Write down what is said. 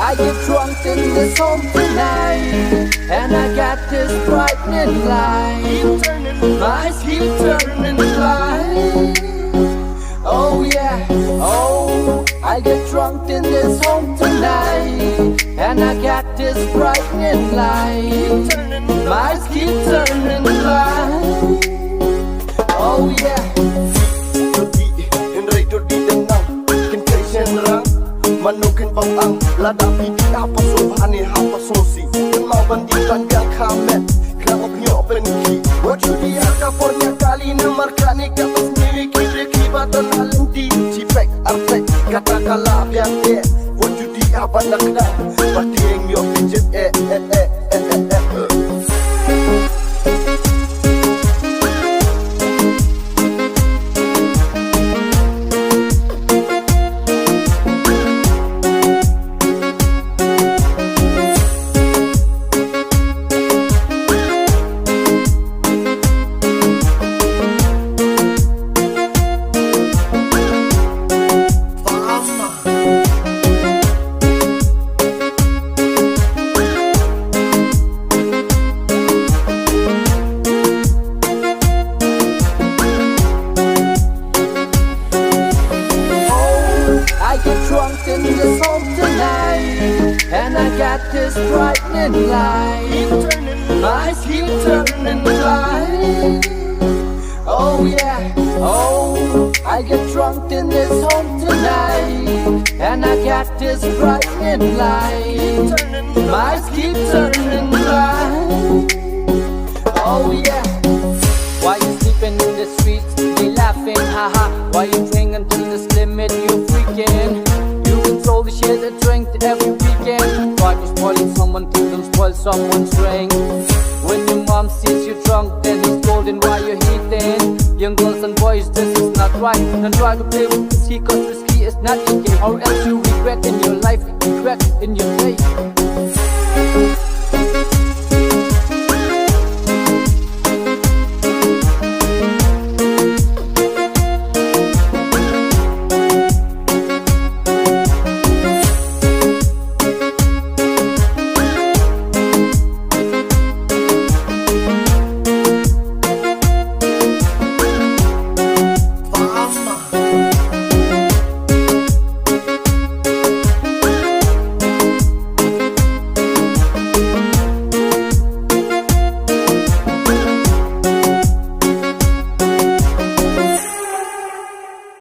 I get drunk in this home tonight, and I got this brightening light. My keep turning light. Oh yeah, oh, I get drunk in this home tonight, and I got this brightening light. My keep turning light. Oh yeah. Manukin bang ang lada piti apa sohani hapa sosi dan mau bandikan yang kamet kerap nyopen ki wajud dia kapornya kali nomor kani kapas milik kiri kibatan halenti cipek artek kata kalap yang wajud dia bandak dah pasti yang yo pijet in this home tonight, and I got this brightening light. My keep turning light. Oh yeah, oh, I get drunk in this home tonight, and I got this brightening light. My keep turning light. Oh yeah. Why you sleeping in the streets? They laughing, haha. Why you drink until this limit? You freaking. Control the shit I drink every weekend. Try to spoil someone, don't spoil someone's drink. When your mom sees you drunk, then he's golden while you're heating. Young girls and boys, this is not right. Don't try to play with this key, cause this key is not your game. Or else you regret in your life, regret in your face.